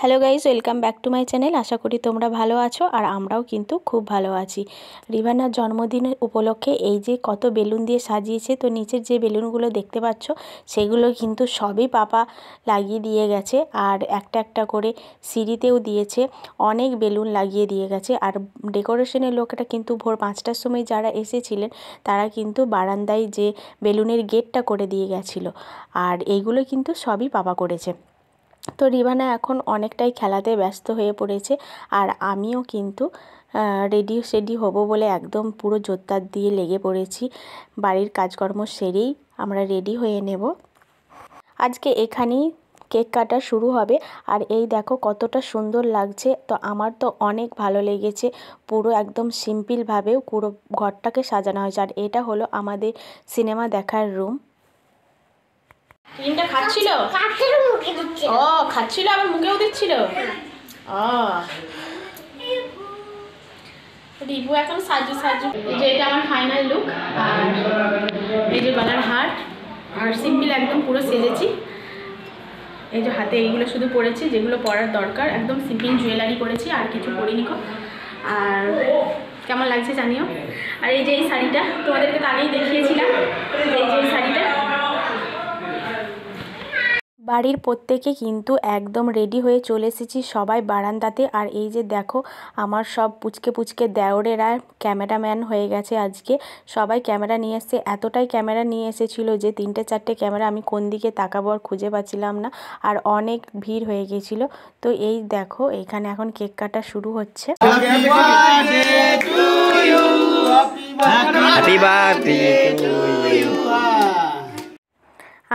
Hello guys, welcome back to my channel. আশা করি তোমরা ভালো আছো আর আমরাও কিন্তু খুব ভালো আছি। রিভানার জন্মদিনের উপলক্ষে এই যে কত বেলুন দিয়ে সাজিয়েছে, তো নিচের যে বেলুনগুলো দেখতে পাচ্ছ সেগুলো কিন্তু সবই পাপা লাগিয়ে দিয়ে গেছে। আর একটা একটা করে সিঁড়িতেও দিয়েছে, অনেক বেলুন লাগিয়ে দিয়ে গেছে। আর ডেকোরেশনের লোকেরা কিন্তু ভোর 5টার সময় যারা এসেছিলেন তারা কিন্তু বারান্দায় যে বেলুনের গেটটা করে দিয়ে গেছিলো। আর এইগুলো কিন্তু সবই পাপা করেছে। তো রিভানা এখন অনেকটাই খেলাতে ব্যস্ত হয়ে পড়েছে। আর আমিও কিন্তু রেডি হব বলে একদম পুরো জোরদার দিয়ে লেগে পড়েছি। বাড়ির কাজকর্ম সেরেই আমরা রেডি হয়ে নেব। আজকে এখানেই কেক কাটা শুরু হবে। আর এই দেখো কতটা সুন্দর লাগছে, তো আমার তো অনেক ভালো লেগেছে। পুরো একদম সিম্পলভাবে পুরো ঘরটাকে সাজানো হয়েছে। আর এটা হলো আমাদের সিনেমা দেখার রুম। ক্রিমটা খাচ্ছিল, ও খাচ্ছিল আবার মুখেও দিচ্ছিল। রিভু এখন সাজু। এই যে এটা আমার ফাইনাল লুক। আর এই যে গলার হার আর সিম্পল একদম পুরো সেজেছি। এই যে হাতে এইগুলো শুধু পরেছি যেগুলো পরার দরকার, একদম সিম্পল জুয়েলারি পরেছি, আর কিছু পরিনি। আর কেমন লাগছে জানিও। আর এই যে এই শাড়িটা তোমাদেরকে তো আগেই দেখিয়েছিলাম, এই যে এই শাড়িটা। বাড়ির প্রত্যেকে কিন্তু একদম রেডি হয়ে চলে এসেছি সবাই বারান্দাতে। আর এই যে দেখো আমার সব পুচকে দেওরেরা ক্যামেরাম্যান হয়ে গেছে আজকে। সবাই ক্যামেরা নিয়ে এসছে, এতটাই ক্যামেরা নিয়ে এসেছিলো যে 3-4টে ক্যামেরা আমি কোন দিকে তাকাবো আর খুঁজে পাচ্ছিলাম না। আর অনেক ভিড় হয়ে গেছিলো। তো এই দেখো এখানে এখন কেক কাটা শুরু হচ্ছে।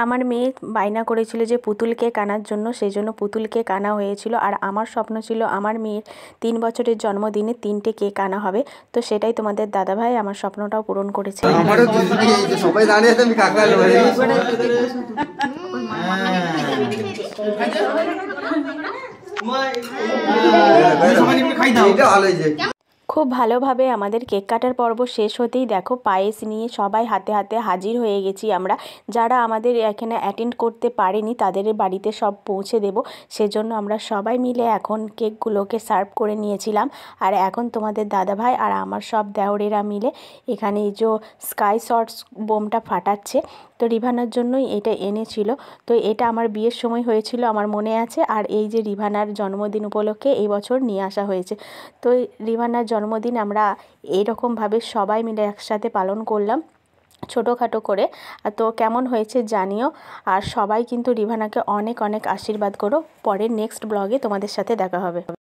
আমার মেয়ে বায়না করেছিল যে পুতুল কেক আনার জন্য, সেই জন্য পুতুল কেক আনা হয়েছিল। আর আমার স্বপ্ন ছিল আমার মেয়ের 3 বছরের জন্মদিনে 3টে কেক আনা হবে। তো সেটাই তোমাদের দাদাভাই আমার স্বপ্নটাও পূরণ করেছে। সবাই দাঁড়িয়ে তুমি কাকা খুব ভালোভাবে আমাদের কেক কাটার পর্ব শেষ হতেই দেখো পায়েস নিয়ে সবাই হাতে হাতে হাজির হয়ে গেছি আমরা। যারা আমাদের এখানে অ্যাটেন্ড করতে পারেনি তাদের বাড়িতে সব পৌঁছে দেব, সেজন্য আমরা সবাই মিলে এখন কেকগুলোকে সার্ভ করে নিয়েছিলাম। আর এখন তোমাদের দাদাভাই আর আমার সব দেওরেরা মিলে এখানে এই যে স্কাই শটস বোমটা ফাটাচ্ছে। তো রিভানার জন্যই এটা এনেছিল। তো এটা আমার বিয়ের সময় হয়েছিল আমার মনে আছে। আর এই যে রিভানার জন্মদিন উপলক্ষে এই বছর নিয়ে আসা হয়েছে। তো রিভানার জন্মদিন আমরা এইরকমভাবে সবাই মিলে একসাথে পালন করলাম ছোটোখাটো করে। তো কেমন হয়েছে জানিও। আর সবাই কিন্তু রিভানাকে অনেক অনেক আশীর্বাদ করো। পরের নেক্সট ব্লগে তোমাদের সাথে দেখা হবে।